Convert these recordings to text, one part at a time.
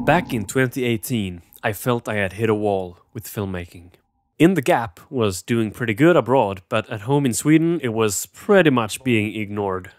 Back in 2018, I felt I had hit a wall with filmmaking. In the gap was doing pretty good abroad, but at home in Sweden it was pretty much being ignored.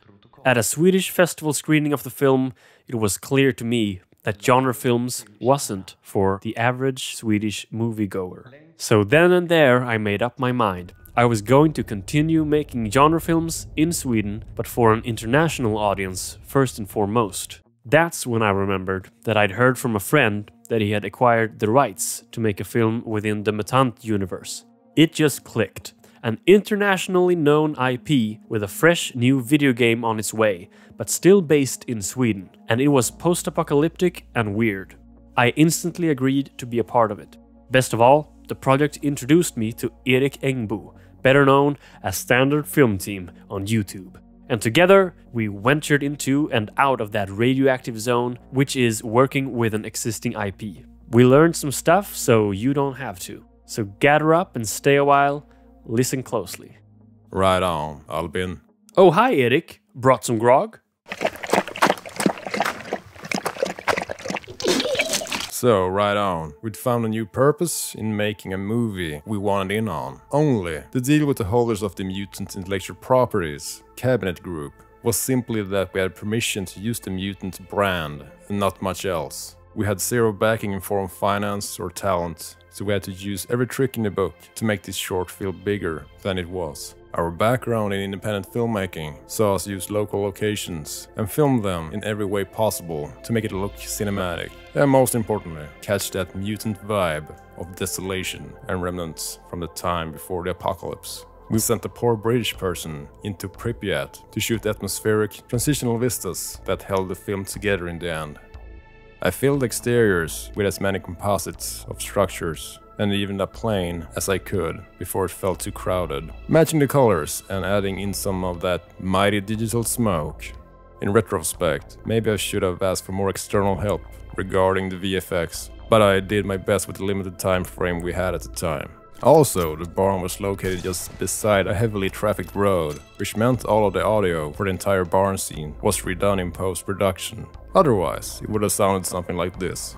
At a Swedish festival screening of the film, it was clear to me that genre films wasn't for the average Swedish moviegoer. So then and there I made up my mind. I was going to continue making genre films in Sweden, but for an international audience first and foremost. That's when I remembered that I'd heard from a friend that he had acquired the rights to make a film within the Mutant universe. It just clicked. An internationally known IP with a fresh new video game on its way, but still based in Sweden. And it was post-apocalyptic and weird. I instantly agreed to be a part of it. Best of all, the project introduced me to Erik Engbo, better known as Standard Film Team on YouTube. And together, we ventured into and out of that radioactive zone, which is working with an existing IP. We learned some stuff, so you don't have to. So gather up and stay a while, listen closely. Right on, Albin. Oh, hi, Erik. Brought some grog? So, right on. We'd found a new purpose in making a movie we wanted in on. Only, the deal with the holders of the Mutant intellectual properties, Cabinet Group, was simply that we had permission to use the Mutant brand and not much else. We had zero backing in form of finance or talent, so we had to use every trick in the book to make this short feel bigger than it was. Our background in independent filmmaking saw us use local locations and film them in every way possible to make it look cinematic. And most importantly, catch that mutant vibe of desolation and remnants from the time before the apocalypse. We sent a poor British person into Pripyat to shoot atmospheric transitional vistas that held the film together in the end. I filled exteriors with as many composites of structures and even a plane as I could before it felt too crowded, matching the colors and adding in some of that mighty digital smoke. In retrospect, maybe I should have asked for more external help regarding the VFX, but I did my best with the limited time frame we had at the time. Also, the barn was located just beside a heavily trafficked road, which meant all of the audio for the entire barn scene was redone in post-production. Otherwise, it would have sounded something like this.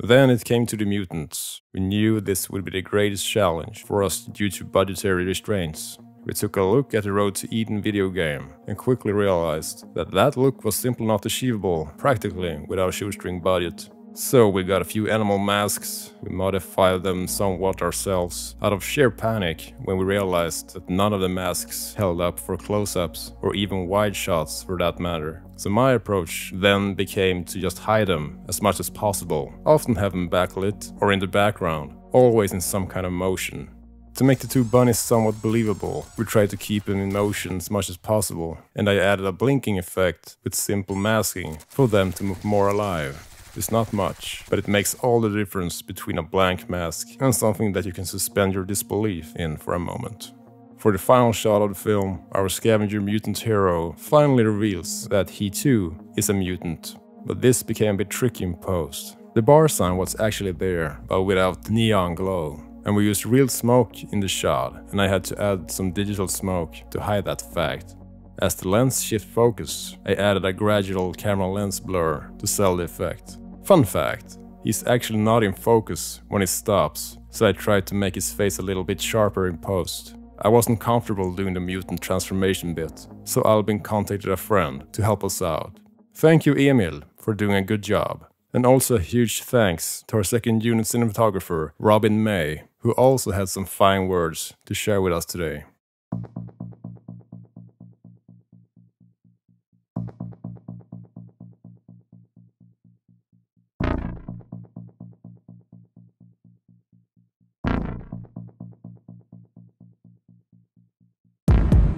Then it came to the mutants. We knew this would be the greatest challenge for us due to budgetary restraints. We took a look at the Road to Eden video game and quickly realized that that look was simply not achievable practically without a shoestring budget. So we got a few animal masks, we modified them somewhat ourselves, out of sheer panic when we realized that none of the masks held up for close-ups or even wide shots for that matter. So my approach then became to just hide them as much as possible, often have them backlit or in the background, always in some kind of motion. To make the two bunnies somewhat believable, we tried to keep them in motion as much as possible, and I added a blinking effect with simple masking for them to move more alive. It's not much, but it makes all the difference between a blank mask and something that you can suspend your disbelief in for a moment. For the final shot of the film, our scavenger mutant hero finally reveals that he too is a mutant. But this became a bit tricky in post. The bar sign was actually there, but without neon glow. And we used real smoke in the shot, and I had to add some digital smoke to hide that fact. As the lens shift focus, I added a gradual camera lens blur to sell the effect. Fun fact, he's actually not in focus when it stops, so I tried to make his face a little bit sharper in post. I wasn't comfortable doing the mutant transformation bit, so Albin contacted a friend to help us out. Thank you, Emil, for doing a good job. And also a huge thanks to our second unit cinematographer, Robin May, who also had some fine words to share with us today.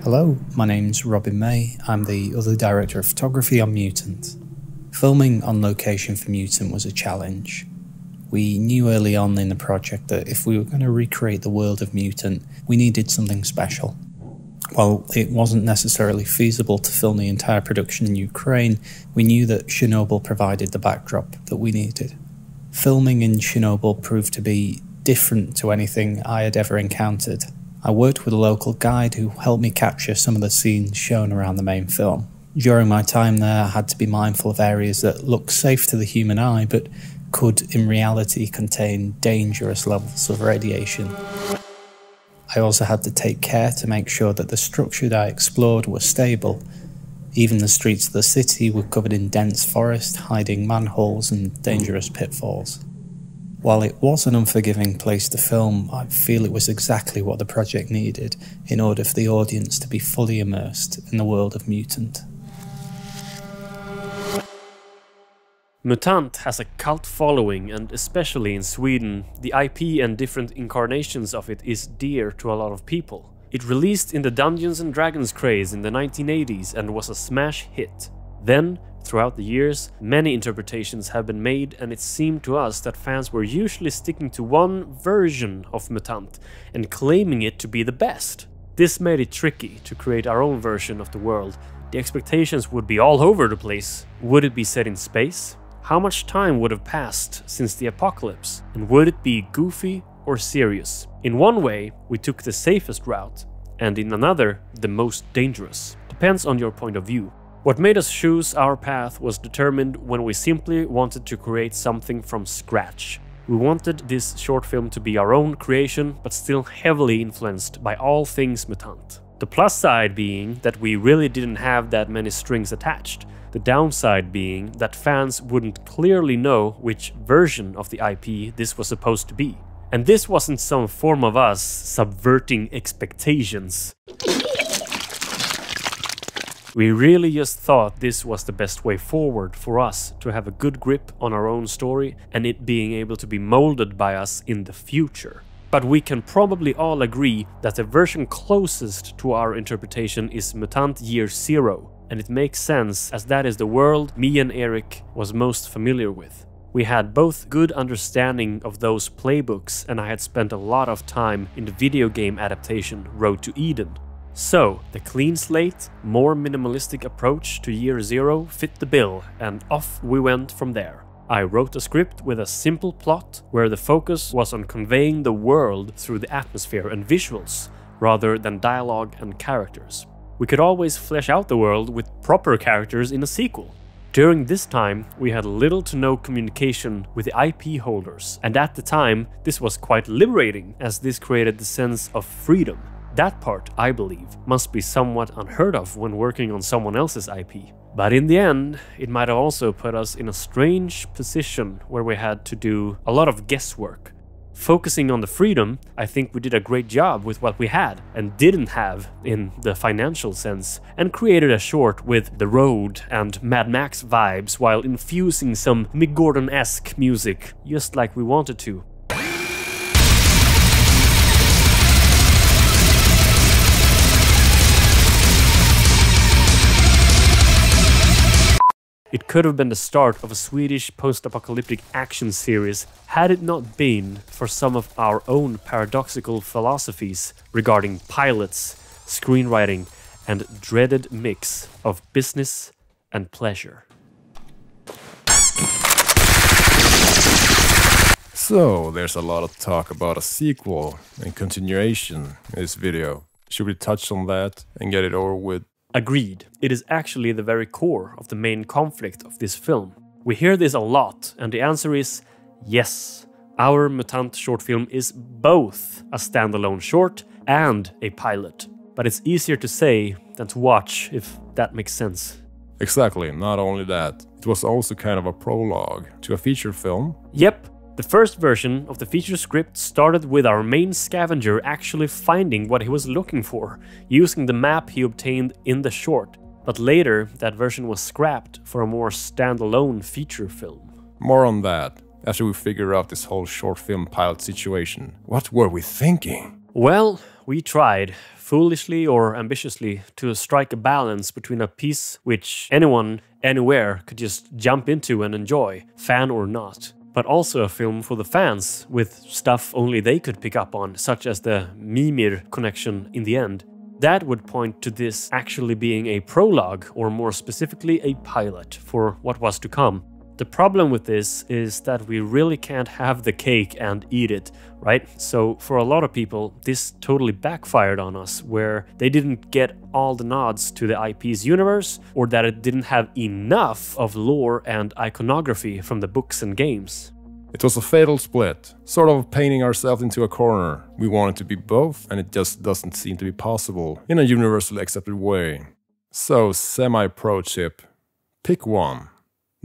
Hello, my name's Robin May. I'm the other director of photography on Mutant. Filming on location for Mutant was a challenge. We knew early on in the project that if we were going to recreate the world of Mutant, we needed something special. While it wasn't necessarily feasible to film the entire production in Ukraine, we knew that Chernobyl provided the backdrop that we needed. Filming in Chernobyl proved to be different to anything I had ever encountered. I worked with a local guide who helped me capture some of the scenes shown around the main film. During my time there, I had to be mindful of areas that look safe to the human eye, but could in reality contain dangerous levels of radiation. I also had to take care to make sure that the structures I explored were stable. Even the streets of the city were covered in dense forest, hiding manholes and dangerous pitfalls. While it was an unforgiving place to film, I feel it was exactly what the project needed in order for the audience to be fully immersed in the world of Mutant. Mutant has a cult following, and especially in Sweden, the IP and different incarnations of it is dear to a lot of people. It released in the Dungeons & Dragons craze in the 1980s and was a smash hit. Then, throughout the years, many interpretations have been made, and it seemed to us that fans were usually sticking to one version of Mutant and claiming it to be the best. This made it tricky to create our own version of the world. The expectations would be all over the place. Would it be set in space? How much time would have passed since the apocalypse? And would it be goofy or serious? In one way, we took the safest route, and in another, the most dangerous. Depends on your point of view. What made us choose our path was determined when we simply wanted to create something from scratch. We wanted this short film to be our own creation, but still heavily influenced by all things Mutant. The plus side being that we really didn't have that many strings attached. The downside being that fans wouldn't clearly know which version of the IP this was supposed to be. And this wasn't some form of us subverting expectations. We really just thought this was the best way forward for us to have a good grip on our own story and it being able to be molded by us in the future. But we can probably all agree that the version closest to our interpretation is Mutant Year Zero. And it makes sense as that is the world me and Erik was most familiar with. We had both good understanding of those playbooks, and I had spent a lot of time in the video game adaptation Road to Eden. So, the clean slate, more minimalistic approach to Year Zero fit the bill, and off we went from there. I wrote a script with a simple plot where the focus was on conveying the world through the atmosphere and visuals, rather than dialogue and characters. We could always flesh out the world with proper characters in a sequel. During this time, we had little to no communication with the IP holders, and at the time, this was quite liberating as this created the sense of freedom. That part, I believe, must be somewhat unheard of when working on someone else's IP. But in the end, it might have also put us in a strange position where we had to do a lot of guesswork. Focusing on the freedom, I think we did a great job with what we had and didn't have in the financial sense, and created a short with The Road and Mad Max vibes while infusing some Mick Gordon-esque music, just like we wanted to. It could have been the start of a Swedish post-apocalyptic action series had it not been for some of our own paradoxical philosophies regarding pilots, screenwriting, and dreaded mix of business and pleasure. So, there's a lot of talk about a sequel and continuation in this video. Should we touch on that and get it over with? Agreed. It is actually the very core of the main conflict of this film. We hear this a lot, and the answer is yes. Our Mutant short film is both a standalone short and a pilot. But it's easier to say than to watch, if that makes sense. Exactly, not only that, it was also kind of a prologue to a feature film. Yep. The first version of the feature script started with our main scavenger actually finding what he was looking for, using the map he obtained in the short. But later, that version was scrapped for a more standalone feature film. More on that, after we figure out this whole short film pilot situation. What were we thinking? Well, we tried, foolishly or ambitiously, to strike a balance between a piece which anyone, anywhere, could just jump into and enjoy, fan or not. But also a film for the fans, with stuff only they could pick up on, such as the Mimir connection in the end. That would point to this actually being a prologue, or more specifically a pilot, for what was to come. The problem with this is that we really can't have the cake and eat it, right? So for a lot of people, this totally backfired on us, where they didn't get all the nods to the IP's universe, or that it didn't have enough of lore and iconography from the books and games. It was a fatal split, sort of painting ourselves into a corner. We wanted to be both, and it just doesn't seem to be possible in a universally accepted way. So, semi-pro tip, pick one.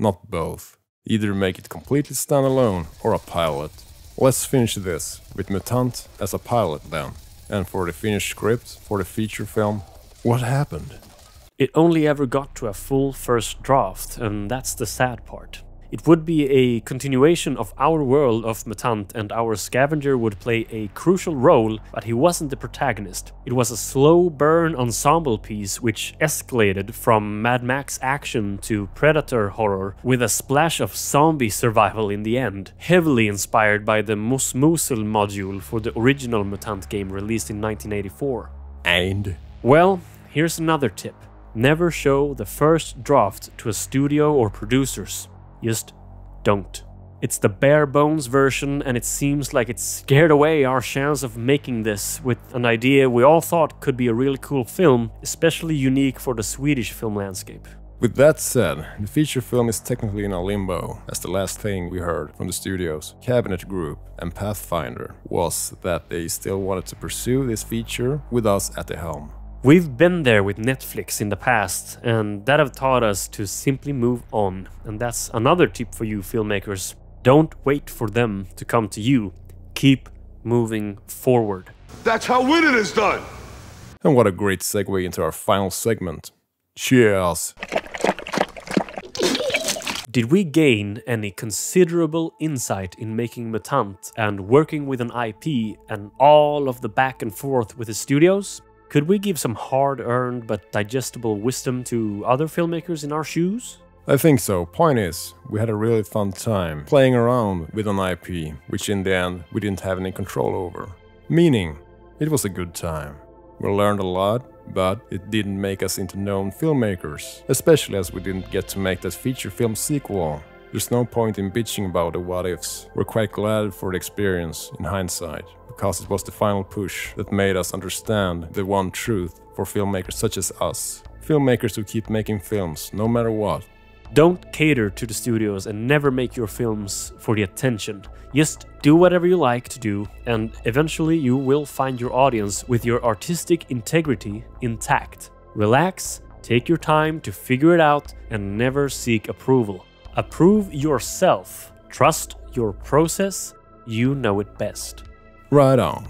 Not both. Either make it completely standalone or a pilot. Let's finish this with Mutant as a pilot then. And for the finished script for the feature film, what happened? It only ever got to a full first draft, and that's the sad part. It would be a continuation of our world of Mutant, and our scavenger would play a crucial role, but he wasn't the protagonist. It was a slow burn ensemble piece which escalated from Mad Max action to Predator horror, with a splash of zombie survival in the end, heavily inspired by the Musmusel module for the original Mutant game released in 1984. And? Well, here's another tip. Never show the first draft to a studio or producers. Just don't. It's the bare bones version, and it seems like it scared away our chance of making this with an idea we all thought could be a really cool film, especially unique for the Swedish film landscape. With that said, the feature film is technically in a limbo, as the last thing we heard from the studios, Cabinet Group and Pathfinder, was that they still wanted to pursue this feature with us at the helm. We've been there with Netflix in the past, and that have taught us to simply move on. And that's another tip for you filmmakers. Don't wait for them to come to you. Keep moving forward. That's how winning is done! And what a great segue into our final segment. Cheers! Did we gain any considerable insight in making Mutant and working with an IP and all of the back and forth with the studios? Could we give some hard-earned but digestible wisdom to other filmmakers in our shoes? I think so. Point is, we had a really fun time playing around with an IP, which in the end we didn't have any control over. Meaning, it was a good time. We learned a lot, but it didn't make us into known filmmakers, especially as we didn't get to make that feature film sequel. There's no point in bitching about the what-ifs. We're quite glad for the experience in hindsight, because it was the final push that made us understand the one truth for filmmakers such as us. Filmmakers who keep making films, no matter what. Don't cater to the studios and never make your films for the attention. Just do whatever you like to do, and eventually you will find your audience with your artistic integrity intact. Relax, take your time to figure it out, and never seek approval. Approve yourself. Trust your process. You know it best. Right on.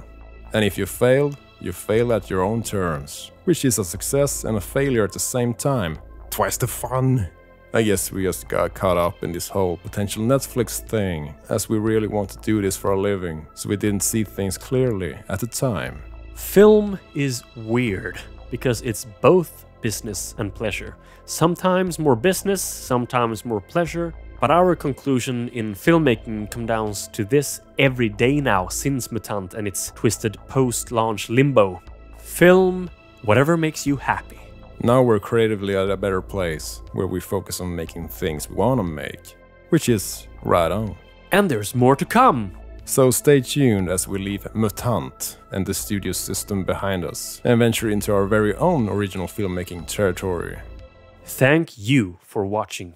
And if you failed at your own terms, which is a success and a failure at the same time. Twice the fun. I guess we just got caught up in this whole potential Netflix thing, as we really want to do this for a living, so we didn't see things clearly at the time. Film is weird, because it's both business and pleasure. Sometimes more business, sometimes more pleasure, but our conclusion in filmmaking comes down to this every day now since Mutant and its twisted post-launch limbo. Film whatever makes you happy. Now we're creatively at a better place, where we focus on making things we want to make, which is right on. And there's more to come! So stay tuned as we leave Mutant and the studio system behind us, and venture into our very own original filmmaking territory. Thank you for watching.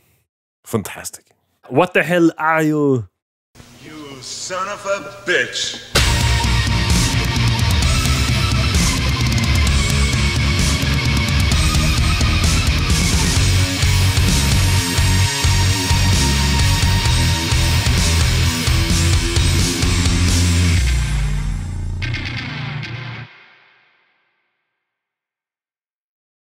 Fantastic. What the hell are you? You son of a bitch!